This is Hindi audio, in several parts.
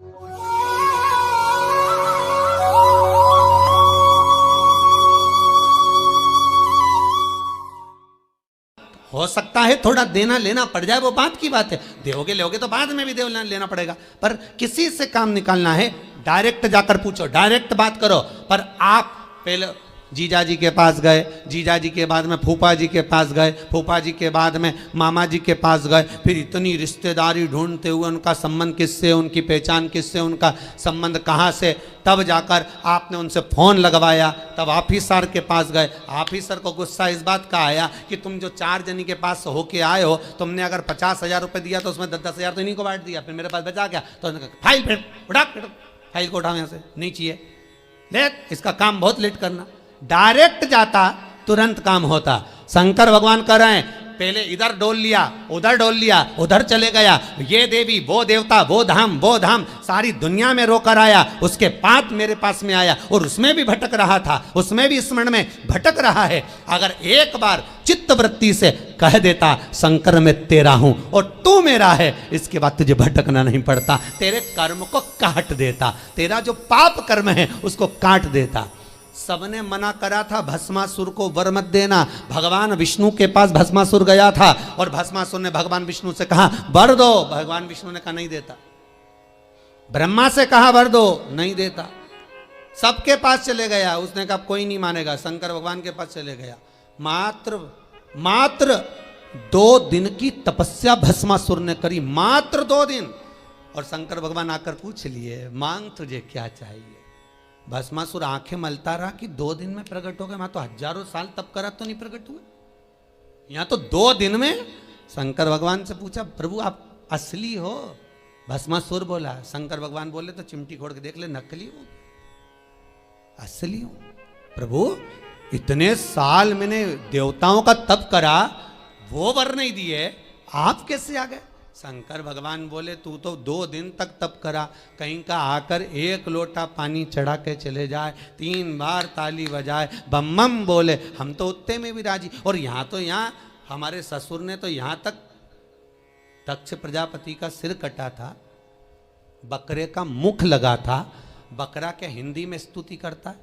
हो सकता है थोड़ा देना लेना पड़ जाए, वो बात की बात है, दोगे लोगे तो बाद में भी देना लेना पड़ेगा, पर किसी से काम निकालना है डायरेक्ट जाकर पूछो, डायरेक्ट बात करो। पर आप पहले जीजा जी के पास गए, जीजा जी के बाद में फूफा जी के पास गए, फूफा जी के बाद में मामा जी के पास गए, फिर इतनी रिश्तेदारी ढूंढते हुए उनका संबंध किससे, उनकी पहचान किससे, उनका संबंध कहाँ से, तब जाकर आपने उनसे फ़ोन लगवाया, तब ऑफिसर के पास गए। ऑफिसर को गुस्सा इस बात का आया कि तुम जो 4 जनी के पास होके आए हो, तुमने अगर 50,000 रुपये दिया तो उसमें 10-10 हज़ार तो इन्हीं को बांट दिया, फिर मेरे पास बचा क्या? तो उन्होंने कहा फाइल उठा, फाइल को उठाओ यहाँ से, नहीं चाहिए, लेट इसका काम बहुत लेट करना। डायरेक्ट जाता तुरंत काम होता। शंकर भगवान कह रहे हैं पहले इधर डोल लिया, उधर डोल लिया, उधर चले गया, ये देवी वो देवता वो धाम सारी दुनिया में रोकर आया, उसके बाद मेरे पास में आया और उसमें भी भटक रहा था, उसमें भी स्मरण में भटक रहा है। अगर एक बार चित्त वृत्ति से कह देता शंकर मैं तेरा हूं और तू मेरा है, इसके बाद तुझे भटकना नहीं पड़ता, तेरे कर्म को काट देता, तेरा जो पाप कर्म है उसको काट देता। सबने मना करा था भस्मासुर को वर मत देना। भगवान विष्णु के पास भस्मासुर गया था और भस्मासुर ने भगवान विष्णु से कहा वर दो, भगवान विष्णु ने कहा नहीं देता। ब्रह्मा से कहा वर दो, नहीं देता। सबके पास चले गया, उसने कहा कोई नहीं मानेगा, शंकर भगवान के पास चले गया। मात्र 2 दिन की तपस्या भस्मासुर ने करी, मात्र 2 दिन। और शंकर भगवान आकर पूछ लिए मांग तुझे क्या चाहिए। भस्मासुर आंखें मलता रहा कि 2 दिन में प्रकट हो गए, मैं तो हजारों साल तप करा तो नहीं प्रकट हुए, यहां तो 2 दिन में। शंकर भगवान से पूछा प्रभु आप असली हो? भस्मासुर बोला। शंकर भगवान बोले तो चिमटी खोड़ के देख ले, नकली हो असली हो? प्रभु इतने साल मैंने देवताओं का तप करा, वो वर नहीं दिए, आप कैसे आ गए? शंकर भगवान बोले तू तो 2 दिन तक तप करा, कहीं का आकर 1 लोटा पानी चढ़ा के चले जाए, 3 बार ताली बजाए, बम बम बोले, हम तो उत्ते में भी राजी। और यहाँ हमारे ससुर ने तो यहाँ तक दक्ष प्रजापति का सिर कटा था, बकरे का मुख लगा था। बकरा क्या हिंदी में स्तुति करता है?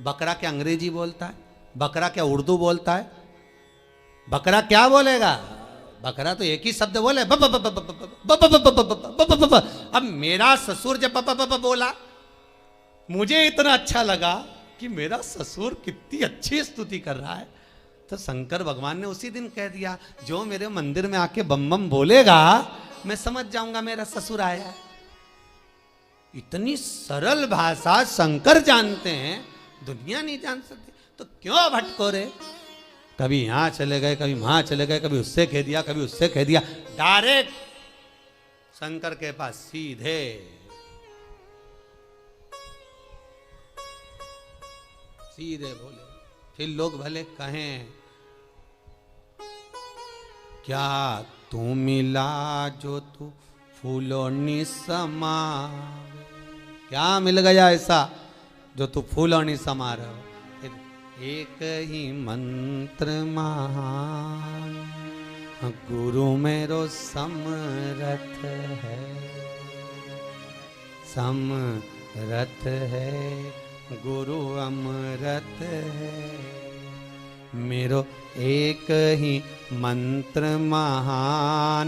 बकरा क्या अंग्रेजी बोलता है? बकरा क्या उर्दू बोलता है? बकरा क्या बोलेगा? बकरा तो एक ही शब्द बोले ब ब ब ब ब ब ब ब ब। अब मेरा ससुर जब ब ब ब ब बोला, मुझे इतना अच्छा लगा कि मेरा ससुर कितनी अच्छी स्तुति कर रहा है, तो शंकर भगवान ने उसी दिन कह दिया जो मेरे मंदिर में आके बम बम बोलेगा मैं समझ जाऊंगा मेरा ससुर आया है। इतनी सरल भाषा शंकर जानते हैं, दुनिया नहीं जान सकती, तो क्यों भटको रे? कभी यहां चले गए, कभी वहां चले गए, कभी उससे कह दिया, कभी उससे कह दिया। डायरेक्ट शंकर के पास सीधे। सीधे बोले। फिर लोग भले कहें क्या तू मिला जो तू फूलों नि समा, क्या मिल गया ऐसा जो तू फूलों नि समा रहे हो? एक ही मंत्र महान गुरु मेरो समरथ है, समरथ है गुरु अमरत है, मेरो एक ही मंत्र महान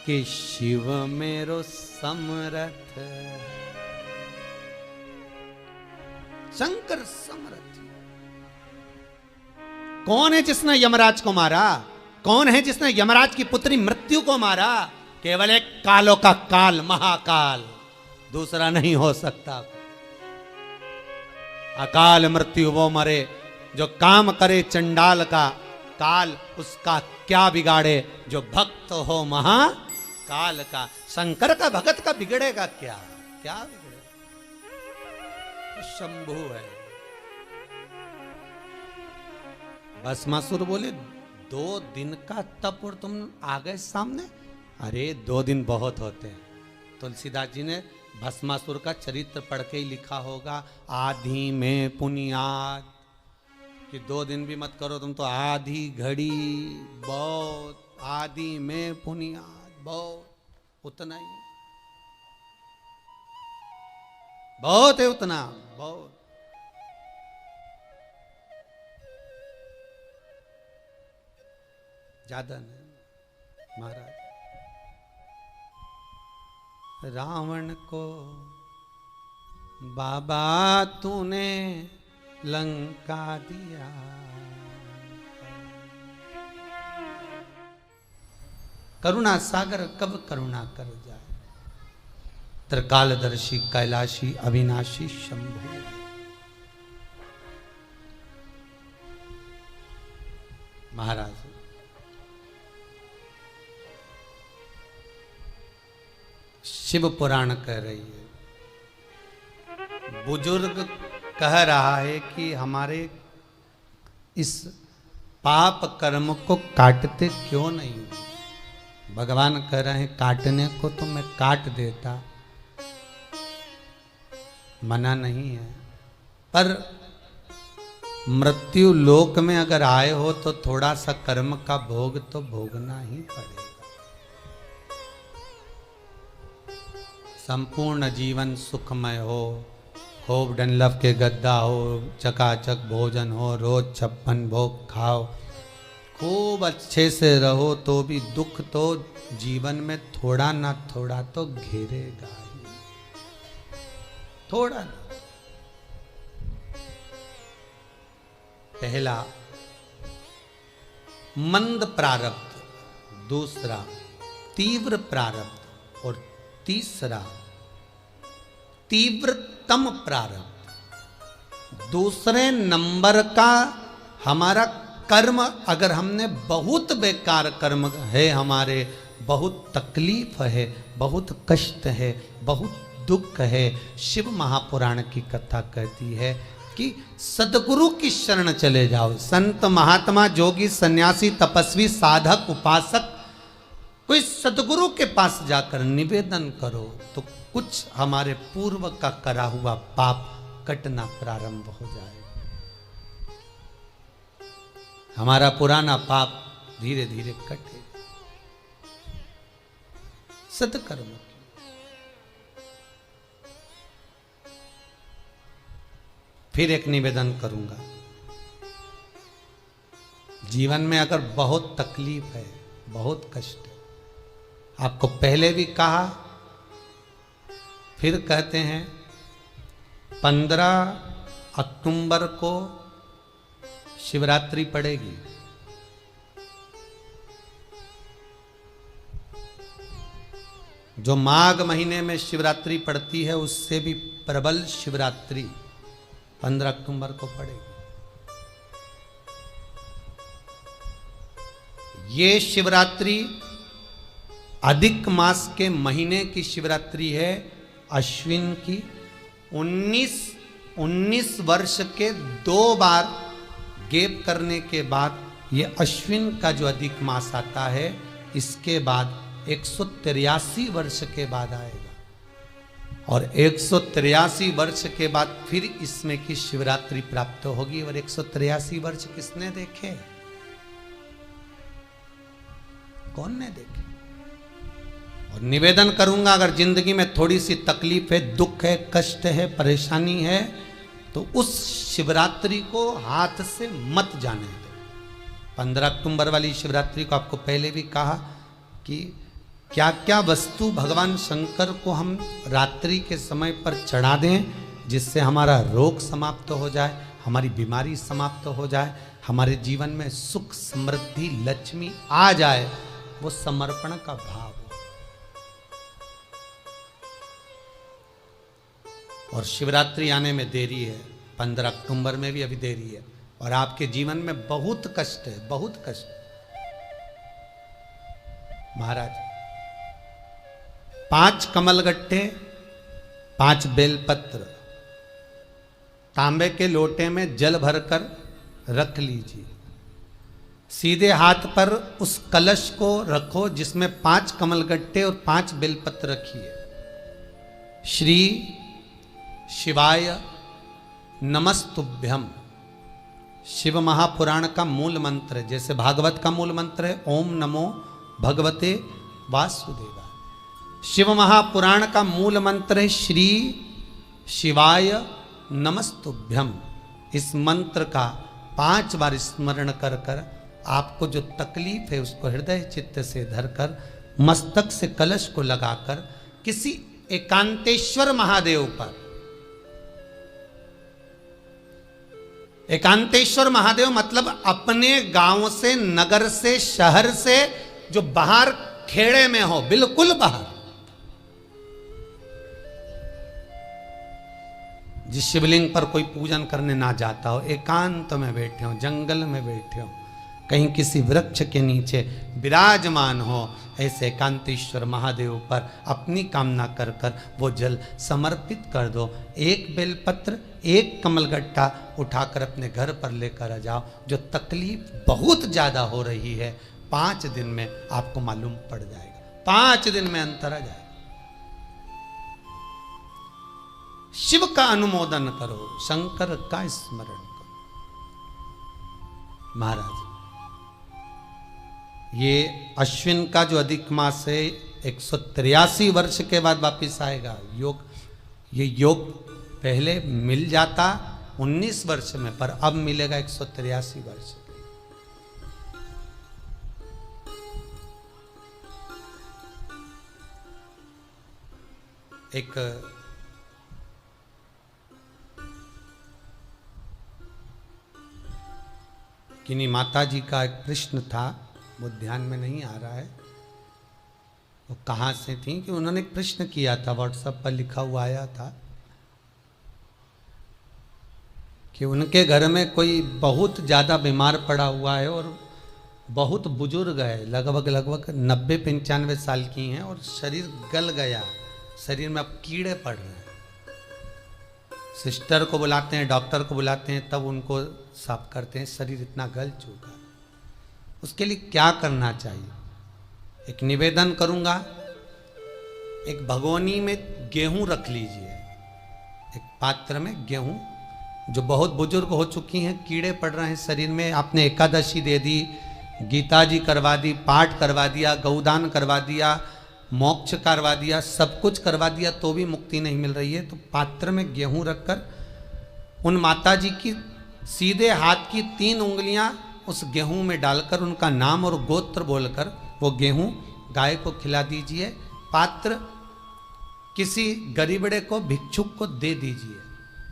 कि शिव मेरो समरथ। शंकर समरथ। कौन है जिसने यमराज को मारा? कौन है जिसने यमराज की पुत्री मृत्यु को मारा? केवल एक कालों का काल, महाकाल, दूसरा नहीं हो सकता। अकाल मृत्यु वो मरे जो काम करे चंडाल का, काल उसका क्या बिगाड़े जो भक्त हो महाकाल का। शंकर का भगत का बिगड़ेगा क्या? क्या बिगड़ेगा? शंभु है। भस्मासुर बोले 2 दिन का तप और तुम आ गए सामने? अरे 2 दिन बहुत होते हैं। तुलसीदास जी ने भस्मासुर का चरित्र पढ़ के ही लिखा होगा, आधी में पुनियाद, कि 2 दिन भी मत करो तुम तो आधी घड़ी बहुत, आधी में पुनियाद बहुत, उतना ही। बहुत है उतना, बहुत। ज्यादा नहीं महाराज। रावण को बाबा तूने लंका दिया, करुणा सागर कब करुणा कर जाए, त्रिकालदर्शी कैलाशी अविनाशी शंभु। महाराज शिव पुराण कह रही है, बुजुर्ग कह रहा है कि हमारे इस पाप कर्म को काटते क्यों नहीं। भगवान कह रहे हैं काटने को तो मैं काट देता, मना नहीं है, पर मृत्यु लोक में अगर आए हो तो थोड़ा सा कर्म का भोग तो भोगना ही पड़ेगा। संपूर्ण जीवन सुखमय हो, खूब डनलफ के गद्दा हो, चकाचक भोजन हो, रोज 56 भोग खाओ, खूब अच्छे से रहो, तो भी दुख तो जीवन में थोड़ा ना थोड़ा तो घेरेगा ही, थोड़ा ना। पहला मंद प्रारब्ध, दूसरा तीव्र प्रारब्ध और तीसरा तीव्रतम प्रारब्ध। दूसरे नंबर का हमारा कर्म, अगर हमने बहुत बेकार कर्म है, हमारे बहुत तकलीफ है, बहुत कष्ट है, बहुत दुख है, शिव महापुराण की कथा कहती है कि सदगुरु की शरण चले जाओ। संत महात्मा जोगी सन्यासी तपस्वी साधक उपासक कोई सदगुरु के पास जाकर निवेदन करो तो कुछ हमारे पूर्व का करा हुआ पाप कटना प्रारंभ हो जाए। हमारा पुराना पाप धीरे धीरे कटे। सत्कर्म की फिर एक निवेदन करूंगा, जीवन में अगर बहुत तकलीफ है, बहुत कष्ट है, आपको पहले भी कहा फिर कहते हैं, 15 अक्टूबर को शिवरात्रि पड़ेगी। जो माघ महीने में शिवरात्रि पड़ती है उससे भी प्रबल शिवरात्रि 15 अक्टूबर को पड़ेगी। ये शिवरात्रि अधिक मास के महीने की शिवरात्रि है, अश्विन की। 19 वर्ष के 2 बार गैप करने के बाद ये अश्विन का जो अधिक मास आता है, इसके बाद 183 वर्ष के बाद आएगा, और 183 वर्ष के बाद फिर इसमें की शिवरात्रि प्राप्त होगी। और 183 वर्ष किसने देखे? कौन ने देखे? और निवेदन करूंगा, अगर जिंदगी में थोड़ी सी तकलीफ है, दुख है, कष्ट है, परेशानी है, तो उस शिवरात्रि को हाथ से मत जाने दो। 15 अक्टूबर वाली शिवरात्रि को आपको पहले भी कहा कि क्या क्या वस्तु भगवान शंकर को हम रात्रि के समय पर चढ़ा दें, जिससे हमारा रोग समाप्त हो जाए, हमारी बीमारी समाप्त हो जाए, हमारे जीवन में सुख समृद्धि लक्ष्मी आ जाए। वो समर्पण का भाव। और शिवरात्रि आने में देरी है, 15 अक्टूबर में भी अभी देरी है, और आपके जीवन में बहुत कष्ट है, बहुत कष्ट। महाराज 5 कमलगट्टे, 5 बेलपत्र तांबे के लोटे में जल भरकर रख लीजिए। सीधे हाथ पर उस कलश को रखो जिसमें 5 कमलगट्टे और 5 बेलपत्र रखिए। श्री शिवाय नमस्तुभ्यम शिव महापुराण का मूल मंत्र है, जैसे भागवत का मूल मंत्र है ओम नमो भगवते वासुदेवाय। शिव महापुराण का मूल मंत्र है श्री शिवाय नमस्तुभ्यम, इस मंत्र का 5 बार स्मरण कर कर आपको जो तकलीफ है उसको हृदय चित्त से धरकर मस्तक से कलश को लगाकर किसी एकांतेश्वर महादेव पर, एकांतेश्वर महादेव मतलब अपने गांव से, नगर से, शहर से जो बाहर खेड़े में हो, बिल्कुल बाहर, जिस शिवलिंग पर कोई पूजन करने ना जाता हो, एकांत में बैठे हो, जंगल में बैठे हो, कहीं किसी वृक्ष के नीचे विराजमान हो, ऐसे एकांतेश्वर महादेव पर अपनी कामना कर कर वो जल समर्पित कर दो। एक बेलपत्र, एक कमलगट्टा उठाकर अपने घर पर लेकर आ जाओ। जो तकलीफ बहुत ज़्यादा हो रही है 5 दिन में आपको मालूम पड़ जाएगा, 5 दिन में अंतर आ जाएगा। शिव का अनुमोदन करो, शंकर का स्मरण करो। महाराज, ये अश्विन का जो अधिक मास है 183 वर्ष के बाद वापिस आएगा। योग, ये योग पहले मिल जाता 19 वर्ष में, पर अब मिलेगा 183 वर्ष। एक किन्हीं माता जी का एक प्रश्न था, वो ध्यान में नहीं आ रहा है वो कहाँ से थी, कि उन्होंने एक प्रश्न किया था, व्हाट्सएप पर लिखा हुआ आया था कि उनके घर में कोई बहुत ज़्यादा बीमार पड़ा हुआ है और बहुत बुजुर्ग है, लगभग 90-95 साल की हैं और शरीर गल गया, शरीर में अब कीड़े पड़ रहे हैं। सिस्टर को बुलाते हैं, डॉक्टर को बुलाते हैं, तब उनको साफ करते हैं, शरीर इतना गल चुका। उसके लिए क्या करना चाहिए? एक निवेदन करूंगा, एक भगोनी में गेहूं रख लीजिए, एक पात्र में गेहूं, जो बहुत बुजुर्ग हो चुकी हैं, कीड़े पड़ रहे हैं शरीर में, आपने एकादशी दे दी, गीता जी करवा दी, पाठ करवा दिया, गौदान करवा दिया, मोक्ष करवा दिया, सब कुछ करवा दिया, तो भी मुक्ति नहीं मिल रही है, तो पात्र में गेहूं रखकर उन माता जी की सीधे हाथ की 3 उंगलियां उस गेहूं में डालकर उनका नाम और गोत्र बोलकर वो गेहूं गाय को खिला दीजिए। पात्र किसी गरीबड़े को, भिक्षुक को दे दीजिए।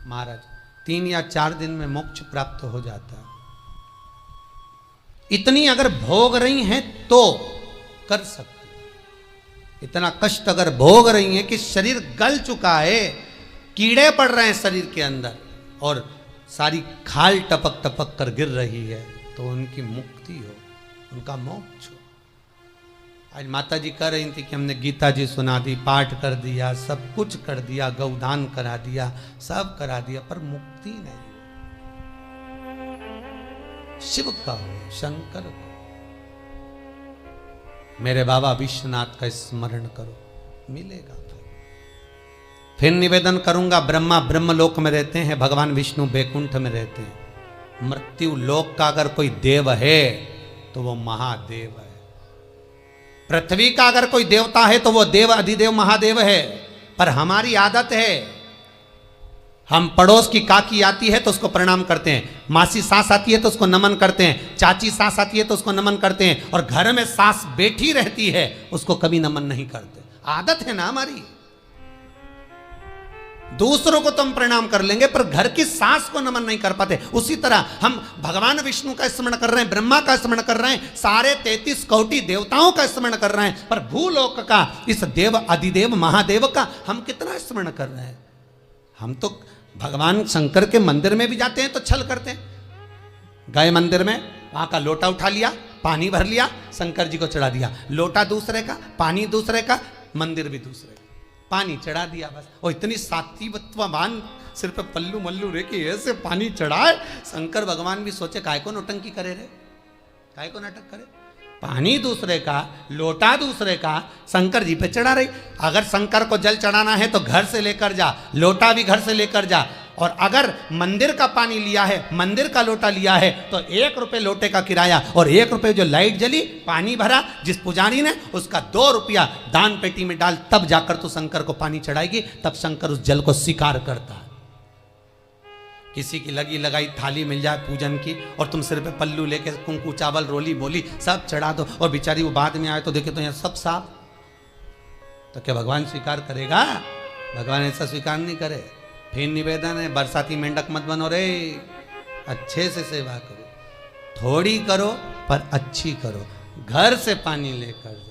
महाराज, 3 या 4 दिन में मोक्ष प्राप्त हो जाता है। इतनी अगर भोग रही हैं तो कर सकते, इतना कष्ट अगर भोग रही हैं कि शरीर गल चुका है, कीड़े पड़ रहे हैं शरीर के अंदर और सारी खाल टपक टपक कर गिर रही है, तो उनकी मुक्ति हो, उनका मोक्ष हो। आज माता जी कह रही थी कि हमने गीता जी सुना दी, पाठ कर दिया, सब कुछ कर दिया, गौदान करा दिया, सब करा दिया, पर मुक्ति नहीं हो। शिव का हो, शंकर को, मेरे बाबा विश्वनाथ का स्मरण करो, मिलेगा। फिर निवेदन करूंगा, ब्रह्मा ब्रह्मलोक में रहते हैं, भगवान विष्णु बैकुंठ में रहते हैं। मृत्यु लोक का अगर कोई देव है तो वो महादेव है। पृथ्वी का अगर कोई देवता है तो वो देव अधिदेव महादेव है। पर हमारी आदत है, हम पड़ोस की काकी आती है तो उसको प्रणाम करते हैं, मासी सास आती है तो उसको नमन करते हैं, चाची सास आती है तो उसको नमन करते हैं, और घर में सास बैठी रहती है उसको कभी नमन नहीं करते। आदत है ना हमारी। दूसरों को तो हम प्रणाम कर लेंगे पर घर की सास को नमन नहीं कर पाते। उसी तरह हम भगवान विष्णु का स्मरण कर रहे हैं, ब्रह्मा का स्मरण कर रहे हैं, सारे 33 कोटि देवताओं का स्मरण कर रहे हैं, पर भूलोक का इस देव अधिदेव महादेव का हम कितना स्मरण कर रहे हैं। हम तो भगवान शंकर के मंदिर में भी जाते हैं तो छल करते हैं, गए मंदिर में, वहां का लोटा उठा लिया, पानी भर लिया, शंकर जी को चढ़ा दिया, लोटा दूसरे का, पानी दूसरे का, मंदिर भी दूसरे का, पानी चढ़ा दिया बस। और इतनी सात्वित्ववान सिर पे पल्लू मल्लू रे कि ऐसे पानी चढ़ाए। शंकर भगवान भी सोचे काय को नौटंकी करे रे, काय को नाटक करे, पानी दूसरे का, लोटा दूसरे का, शंकर जी पे चढ़ा रही। अगर शंकर को जल चढ़ाना है तो घर से लेकर जा, लोटा भी घर से लेकर जा, और अगर मंदिर का पानी लिया है, मंदिर का लोटा लिया है, तो 1 रुपये लोटे का किराया और 1 रुपये जो लाइट जली, पानी भरा जिस पुजारी ने, उसका 2 रुपया दान पेटी में डाल, तब जाकर तू शंकर को पानी चढ़ाएगी, तब शंकर उस जल को स्वीकार करता है। किसी की लगी लगाई थाली मिल जाए पूजन की और तुम सिर पे पल्लू लेके कुंकू चावल रोली बोली सब चढ़ा दो और बेचारी वो बाद में आए तो देखे तो यहाँ सब साफ, तो क्या भगवान स्वीकार करेगा? भगवान ऐसा स्वीकार नहीं करे। फिर निवेदन है, बरसाती मेंढक मत बनो रे, अच्छे से सेवा करो, थोड़ी करो पर अच्छी करो, घर से पानी लेकर जाओ।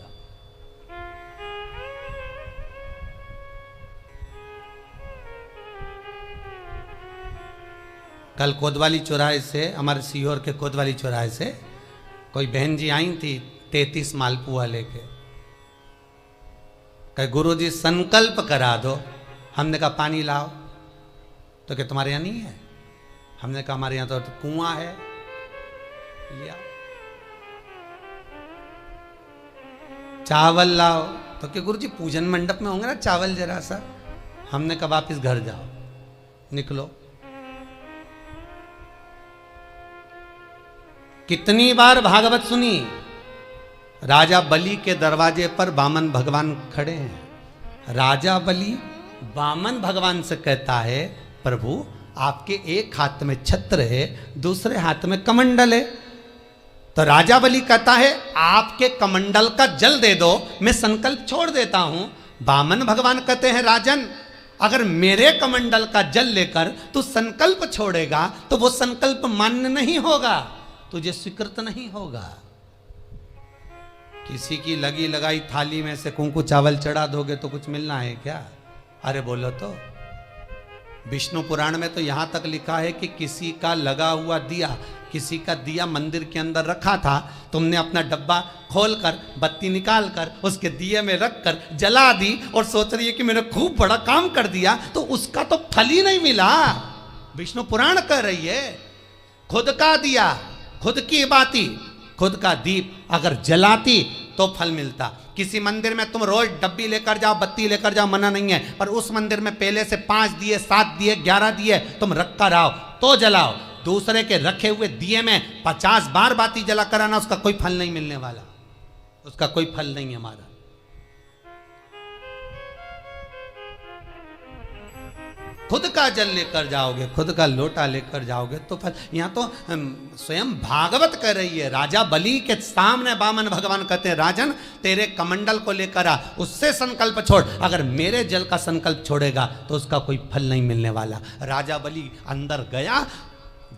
कल कोतवाली चौराहे से, हमारे सीहोर के कोतवाली चौराहे से कोई बहन जी आई थी 33 मालपुआ लेके, कहे गुरुजी संकल्प करा दो। हमने कहा पानी लाओ, तो क्या तुम्हारे यहाँ नहीं है? हमने कहा हमारे यहाँ तो कुआं है, लिया। चावल लाओ, तो क्या गुरुजी पूजन मंडप में होंगे ना चावल जरा सा। हमने कहा वापिस घर जाओ, निकलो। कितनी बार भागवत सुनी, राजा बलि के दरवाजे पर वामन भगवान खड़े हैं। राजा बलि वामन भगवान से कहता है प्रभु आपके एक हाथ में छत्र है, दूसरे हाथ में कमंडल है। तो राजा बलि कहता है आपके कमंडल का जल दे दो, मैं संकल्प छोड़ देता हूं। वामन भगवान कहते हैं राजन अगर मेरे कमंडल का जल लेकर तू संकल्प छोड़ेगा तो वो संकल्प मान्य नहीं होगा, तुझे स्वीकृत नहीं होगा। किसी की लगी लगाई थाली में से कुंकू चावल चढ़ा दोगे तो कुछ मिलना है क्या? अरे बोलो तो। विष्णु पुराण में तो यहां तक लिखा है कि किसी का लगा हुआ दिया, किसी का दिया मंदिर के अंदर रखा था, तुमने अपना डब्बा खोलकर बत्ती निकाल कर उसके दिए में रखकर जला दी और सोच रही है कि मैंने खूब बड़ा काम कर दिया, तो उसका तो फल ही नहीं मिला। विष्णु पुराण कह रही है खुद का दिया, खुद की बाती, खुद का दीप अगर जलाती तो फल मिलता। किसी मंदिर में तुम रोज डब्बी लेकर जाओ, बत्ती लेकर जाओ, मना नहीं है, पर उस मंदिर में पहले से 5 दिए, 7 दिए, 11 दिए तुम रख कर आओ तो जलाओ। दूसरे के रखे हुए दिए में 50 बार बाती जला कर आना, उसका कोई फल नहीं मिलने वाला, उसका कोई फल नहीं है हमारा। खुद का जल लेकर जाओगे, खुद का लोटा लेकर जाओगे तो फल। यहाँ तो स्वयं भागवत कह रही है, राजा बलि के सामने वामन भगवान कहते हैं राजन तेरे कमंडल को लेकर आ, उससे संकल्प छोड़, अगर मेरे जल का संकल्प छोड़ेगा तो उसका कोई फल नहीं मिलने वाला। राजा बलि अंदर गया,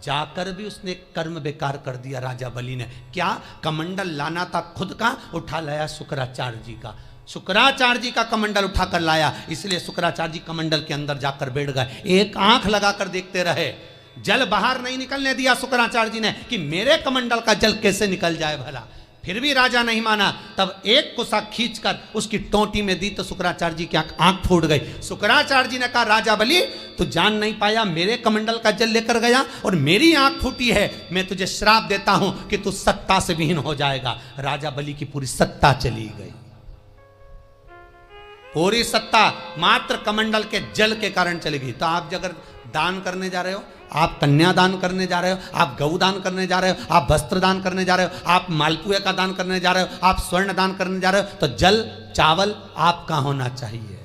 जाकर भी उसने कर्म बेकार कर दिया। राजा बलि ने क्या, कमंडल लाना था खुद का, उठा लाया शुक्राचार्य जी का, शुक्राचार्य जी का कमंडल उठाकर लाया, इसलिए शुक्राचार्य जी कमंडल के अंदर जाकर बैठ गए, एक आंख लगाकर देखते रहे, जल बाहर नहीं निकलने दिया शुक्राचार्य जी ने कि मेरे कमंडल का जल कैसे निकल जाए भला। फिर भी राजा नहीं माना, तब एक कुसा खींचकर उसकी टोंटी में दी तो शुक्राचार्य जी की आंख फूट गई। शुक्राचार्य जी ने कहा राजा बलि तू जान नहीं पाया, मेरे कमंडल का जल लेकर गया और मेरी आंख फूटी है, मैं तुझे श्राप देता हूं कि तू सत्ता से विहीन हो जाएगा। राजा बलि की पूरी सत्ता चली गई, पूरी सत्ता मात्र कमंडल के जल के कारण चली गई। तो आप अगर दान करने जा रहे हो, आप कन्या दान करने जा रहे हो, आप गौ दान करने जा रहे हो, आप वस्त्र दान करने जा रहे हो, आप मालपुए का दान करने जा रहे हो, आप स्वर्ण दान करने जा रहे हो, तो जल चावल आपका होना चाहिए,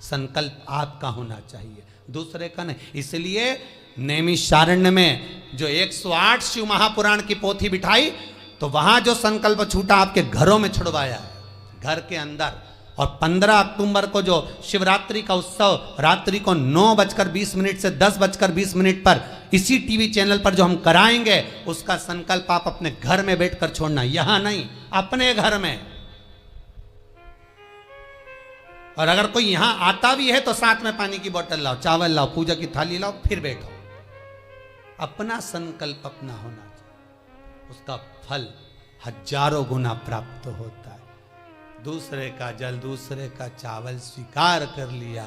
संकल्प आपका होना चाहिए, दूसरे का नहीं। इसलिए नैमिषारण्य में जो 108 शिव महापुराण की पोथी बिठाई, तो वहां जो संकल्प छूटा आपके घरों में छुड़वाया है, घर के अंदर। और 15 अक्टूबर को जो शिवरात्रि का उत्सव रात्रि को 9:20 से 10:20 पर इसी टीवी चैनल पर जो हम कराएंगे, उसका संकल्प आप अपने घर में बैठकर छोड़ना, यहां नहीं, अपने घर में। और अगर कोई यहां आता भी है तो साथ में पानी की बोतल लाओ, चावल लाओ, पूजा की थाली लाओ, फिर बैठो। अपना संकल्प अपना होना चाहिए, उसका फल हजारों गुना प्राप्त होता है। दूसरे का जल, दूसरे का चावल स्वीकार कर लिया,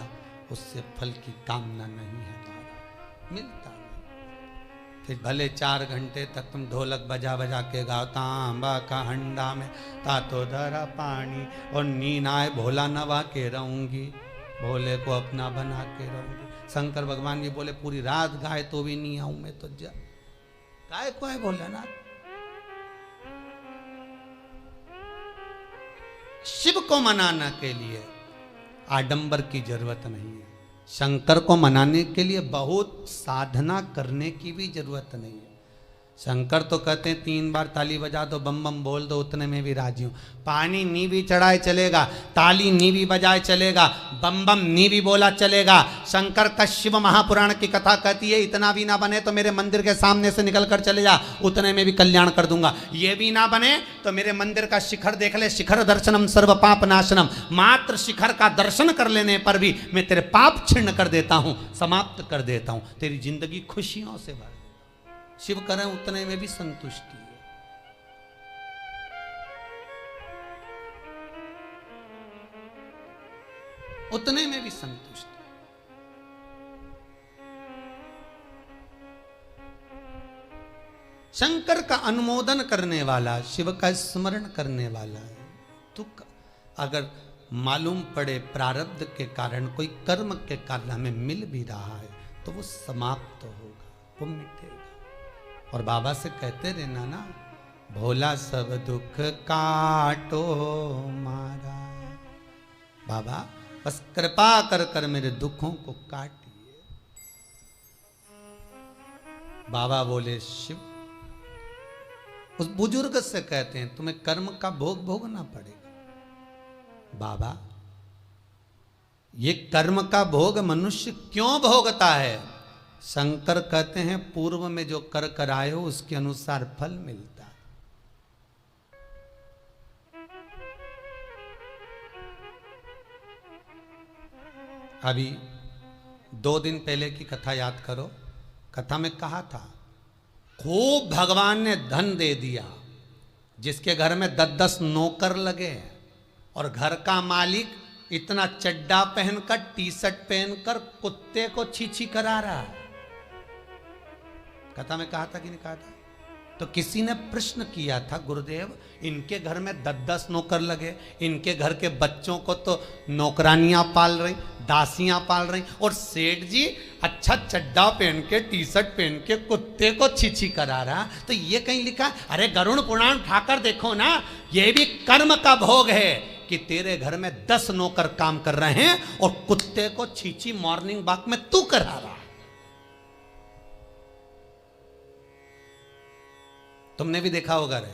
उससे फल की कामना नहीं है, द्वारा मिलता नहीं। फिर भले 4 घंटे तक तुम ढोलक बजा बजा के गाओ, तांबा का हंडा में तातो धरा पानी, और नींद आए भोला नवा के रहूंगी, भोले को अपना बना के रहूंगी। शंकर भगवान भी बोले पूरी रात गाए तो भी नहीं आऊं मैं तो जा गाय को है भोलेनाथ। शिव को मनाने के लिए आडंबर की जरूरत नहीं है, शंकर को मनाने के लिए बहुत साधना करने की भी जरूरत नहीं है। शंकर तो कहते हैं 3 बार ताली बजा दो, बम बम बोल दो, उतने में भी राजी हूं। पानी नी भी चढ़ाए चलेगा, ताली नी भी बजाए चलेगा, बम बम नी भी बोला चलेगा। शंकर का शिव महापुराण की कथा कहती है इतना भी ना बने तो मेरे मंदिर के सामने से निकल कर चले जा, उतने में भी कल्याण कर दूंगा। ये भी ना बने तो मेरे मंदिर का शिखर देख ले, शिखर दर्शनम सर्व पाप नाशनम, मात्र शिखर का दर्शन कर लेने पर भी मैं तेरे पाप छिन्न कर देता हूं, समाप्त कर देता हूं, तेरी जिंदगी खुशियों से भर। शिव करें उतने में भी संतुष्टि है। उतने में भी संतुष्टि। शंकर का अनुमोदन करने वाला, शिव का स्मरण करने वाला है। तो अगर मालूम पड़े प्रारब्ध के कारण कोई कर्म के कारण हमें मिल भी रहा है तो वो समाप्त होगा, वो मिटेगा। और बाबा से कहते रहना ना, भोला सब दुख काटो मारा, बाबा बस कृपा कर कर मेरे दुखों को काटिए। बाबा बोले शिव उस बुजुर्ग से कहते हैं तुम्हें कर्म का भोग भोगना पड़ेगा। बाबा ये कर्म का भोग मनुष्य क्यों भोगता है? शंकर कहते हैं पूर्व में जो कर कराए हो उसके अनुसार फल मिलता है। अभी 2 दिन पहले की कथा याद करो, कथा में कहा था खूब भगवान ने धन दे दिया, जिसके घर में 10-10 नौकर लगे और घर का मालिक इतना चड्डा पहनकर टी शर्ट पहनकर कुत्ते को छी करा रहा है। कथा में कहा था कि नहीं कहा था? तो किसी ने प्रश्न किया था गुरुदेव इनके घर में 10-10 नौकर लगे, इनके घर के बच्चों को तो नौकरानियां पाल रही, दासियां पाल रही, और सेठ जी अच्छा चड्डा पहन के टी शर्ट पहन के कुत्ते को छी करा रहा। तो ये कहीं लिखा, अरे गरुड़ पुराण उठाकर देखो ना, ये भी कर्म का भोग है कि तेरे घर में 10 नौकर काम कर रहे हैं और कुत्ते को छी मॉर्निंग वॉक में तू करा रहा। तुमने भी देखा होगा रे,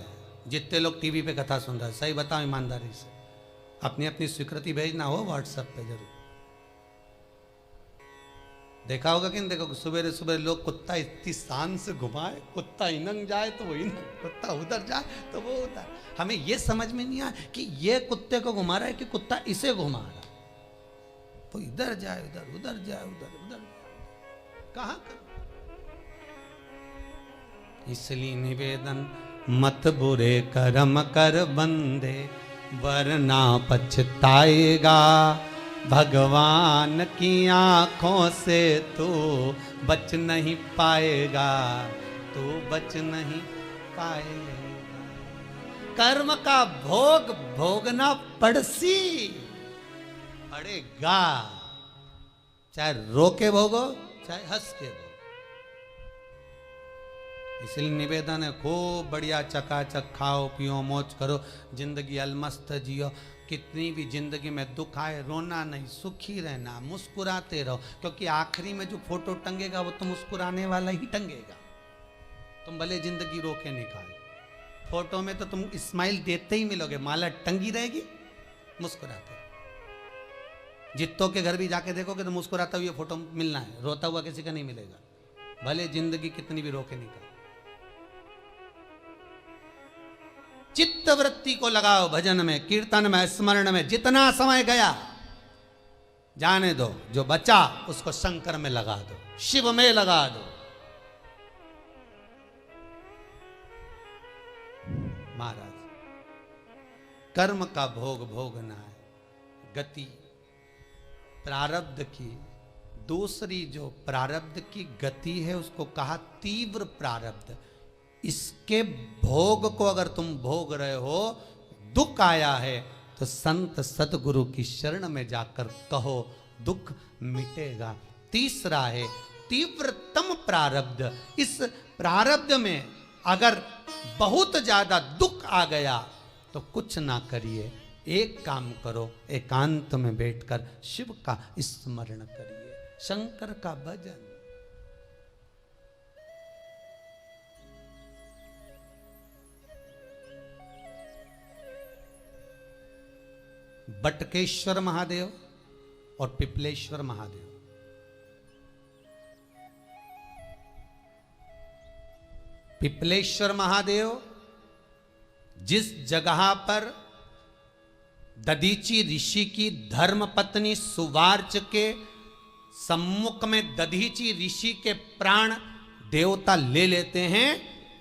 जितने लोग टीवी पे कथा सुन रहे हैं, सही बताओ ईमानदारी से, अपनी अपनी स्वीकृति भेजना हो व्हाट्सएप पे जरूर। देखा होगा कि नहीं देखो, सुबह सुबह लोग कुत्ता इतनी शान से घुमाए, कुत्ता इनंग जाए तो वो इनंग, कुत्ता उधर जाए तो वो उधर। हमें ये समझ में नहीं आया कि ये कुत्ते को घुमा रहा है कि कुत्ता इसे घुमा रहा है। तो इधर जाए उधर, उधर जाए उधर, उधर कहां कर। इसलिए निवेदन मत बुरे कर्म कर बंदे, वरना पछताएगा, भगवान की आंखों से तू बच नहीं पाएगा, तू बच नहीं पाएगा। कर्म का भोग भोगना पड़सी पड़ेगा, चाहे रो के भोगो चाहे हंस के भोगो। इसलिए निवेदन है खूब बढ़िया चकाचक खाओ पियो मौज करो, जिंदगी अलमस्त जियो। कितनी भी जिंदगी में दुख आए रोना नहीं, सुखी रहना, मुस्कुराते रहो, क्योंकि आखिरी में जो फोटो टंगेगा वो तो मुस्कुराने वाला ही टंगेगा। तुम भले जिंदगी रो के निकाल, फोटो में तो तुम स्माइल देते ही मिलोगे, माला टंगी रहेगी मुस्कुराते। जित्तों के घर भी जाके देखोगे तो मुस्कुराता हुआ फोटो मिलना है, रोता हुआ किसी का नहीं मिलेगा, भले जिंदगी कितनी भी रो के निकाल। चित्त वृत्ति को लगाओ भजन में, कीर्तन में, स्मरण में। जितना समय गया जाने दो, जो बचा उसको शंकर में लगा दो, शिव में लगा दो। महाराज कर्म का भोग भोगना है, गति प्रारब्ध की। दूसरी जो प्रारब्ध की गति है उसको कहा तीव्र प्रारब्ध। इसके भोग को अगर तुम भोग रहे हो, दुख आया है तो संत सतगुरु की शरण में जाकर कहो, दुख मिटेगा। तीसरा है तीव्रतम प्रारब्ध। इस प्रारब्ध में अगर बहुत ज्यादा दुख आ गया तो कुछ ना करिए, एक काम करो, एकांत में बैठकर शिव का स्मरण करिए, शंकर का भजन। बटकेश्वर महादेव और पिपलेश्वर महादेव, पिपलेश्वर महादेव जिस जगह पर दधीची ऋषि की धर्म पत्नी सुवार्च के सम्मुख में दधीची ऋषि के प्राण देवता ले लेते हैं,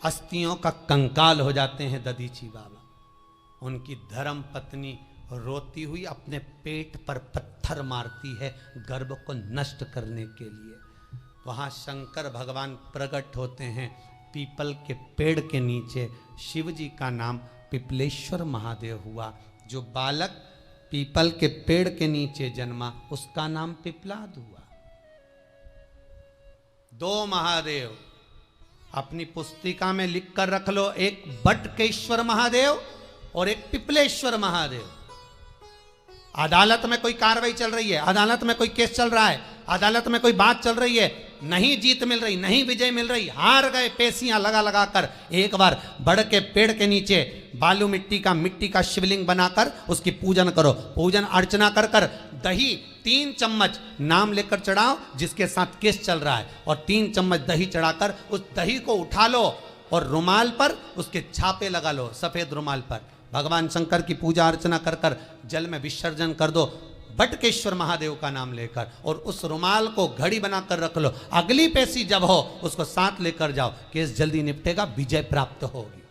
अस्थियों का कंकाल हो जाते हैं दधीची बाबा। उनकी धर्म पत्नी रोती हुई अपने पेट पर पत्थर मारती है गर्भ को नष्ट करने के लिए। वहां शंकर भगवान प्रकट होते हैं पीपल के पेड़ के नीचे। शिव जी का नाम पिपलेश्वर महादेव हुआ। जो बालक पीपल के पेड़ के नीचे जन्मा उसका नाम पिपलाद हुआ। दो महादेव अपनी पुस्तिका में लिख कर रख लो, एक बटकेश्वर महादेव और एक पिपलेश्वर महादेव। अदालत में कोई कार्रवाई चल रही है, अदालत में कोई केस चल रहा है, अदालत में कोई बात चल रही है, नहीं जीत मिल रही, नहीं विजय मिल रही, हार गए, पेशियां लगा लगा कर, एक बार बड़ के पेड़ के नीचे बालू मिट्टी का शिवलिंग बनाकर उसकी पूजन करो। पूजन अर्चना कर कर दही 3 चम्मच नाम लेकर चढ़ाओ जिसके साथ केस चल रहा है, और 3 चम्मच दही चढ़ाकर उस दही को उठा लो और रुमाल पर उसके छापे लगा लो, सफेद रुमाल पर भगवान शंकर की पूजा अर्चना कर कर जल में विसर्जन कर दो बटकेश्वर महादेव का नाम लेकर, और उस रुमाल को घड़ी बनाकर रख लो। अगली पेशी जब हो उसको साथ लेकर जाओ, केस जल्दी निपटेगा, विजय प्राप्त होगी।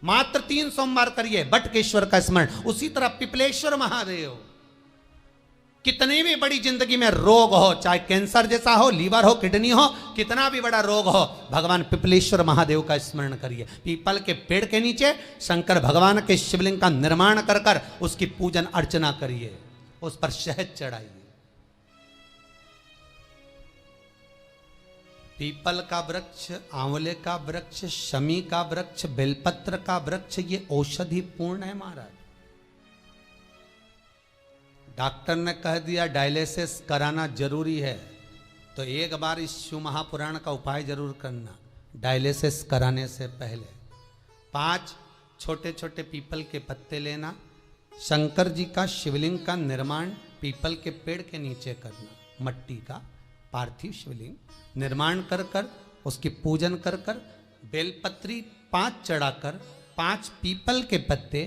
मात्र 3 सोमवार करिए बटकेश्वर का स्मरण। उसी तरह पिपलेश्वर महादेव, कितनी भी बड़ी जिंदगी में रोग हो, चाहे कैंसर जैसा हो, लीवर हो, किडनी हो, कितना भी बड़ा रोग हो, भगवान पिपलेश्वर महादेव का स्मरण करिए। पीपल के पेड़ के नीचे शंकर भगवान के शिवलिंग का निर्माण कर कर उसकी पूजन अर्चना करिए, उस पर शहद चढ़ाइए। पीपल का वृक्ष, आंवले का वृक्ष, शमी का वृक्ष, बेलपत्र का वृक्ष, ये औषधि पूर्ण है महाराज। डॉक्टर ने कह दिया डायलिसिस कराना जरूरी है, तो एक बार इस शिव महापुराण का उपाय जरूर करना। डायलिसिस कराने से पहले 5 छोटे छोटे पीपल के पत्ते लेना, शंकर जी का शिवलिंग का निर्माण पीपल के पेड़ के नीचे करना, मट्टी का पार्थिव शिवलिंग निर्माण कर कर उसकी पूजन कर कर बेलपत्री 5 चढ़ाकर 5 पीपल के पत्ते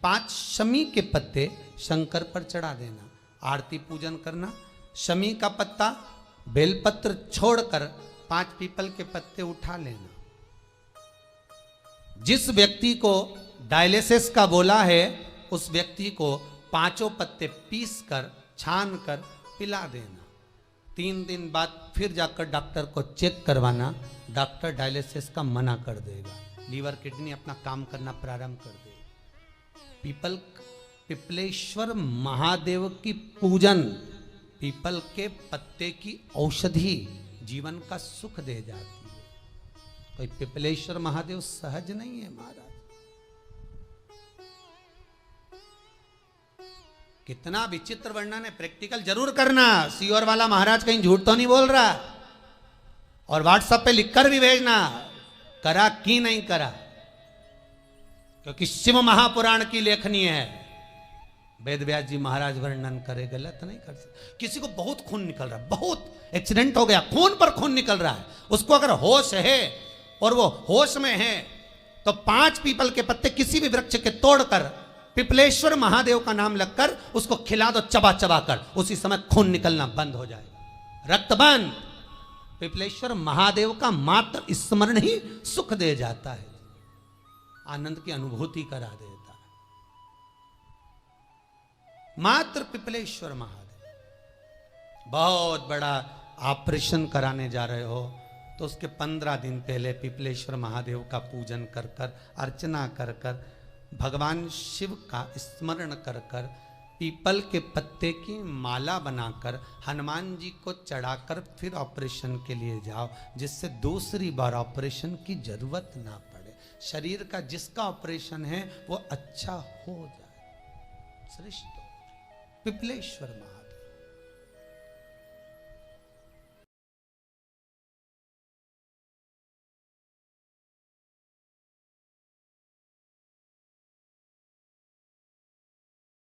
5 शमी के पत्ते शंकर पर चढ़ा देना, आरती पूजन करना। शमी का पत्ता बेलपत्र छोड़कर 5 पीपल के पत्ते उठा लेना। जिस व्यक्ति को डायलिसिस का बोला है उस व्यक्ति को 5 पत्ते पीस कर छान कर पिला देना। 3 दिन बाद फिर जाकर डॉक्टर को चेक करवाना, डॉक्टर डायलिसिस का मना कर देगा, लीवर किडनी अपना काम करना प्रारंभ कर देगा। पिपलेश्वर महादेव की पूजन, पीपल के पत्ते की औषधि जीवन का सुख दे जाती है। कोई पिपलेश्वर महादेव सहज नहीं है महाराज। कितना विचित्र वर्णन है, प्रैक्टिकल जरूर करना। सीओर वाला महाराज कहीं झूठ तो नहीं बोल रहा, और व्हाट्सएप पे लिखकर भी भेजना करा कि नहीं करा, क्योंकि शिव महापुराण की लेखनी है। वेद व्यास जी महाराज वर्णन करे, गलत नहीं कर सकते। किसी को बहुत खून निकल रहा है, बहुत एक्सीडेंट हो गया, खून पर खून निकल रहा है, उसको अगर होश है और वो होश में है तो 5 पीपल के पत्ते किसी भी वृक्ष के तोड़कर पिपलेश्वर महादेव का नाम लगकर उसको खिला दो, चबा चबा कर, उसी समय खून निकलना बंद हो जाएगा, रक्त बंद। पिपलेश्वर महादेव का मात्र स्मरण ही सुख दे जाता है, आनंद की अनुभूति करा देता है। मात्र पिपलेश्वर महादेव। बहुत बड़ा ऑपरेशन कराने जा रहे हो तो उसके 15 दिन पहले पिपलेश्वर महादेव का पूजन कर कर, अर्चना कर कर, भगवान शिव का स्मरण कर कर पीपल के पत्ते की माला बनाकर हनुमान जी को चढ़ाकर फिर ऑपरेशन के लिए जाओ, जिससे दूसरी बार ऑपरेशन की जरूरत ना पड़े। शरीर का जिसका ऑपरेशन है वो अच्छा हो जाए। श्रेष्ठ पिपलेश्वर महाराज।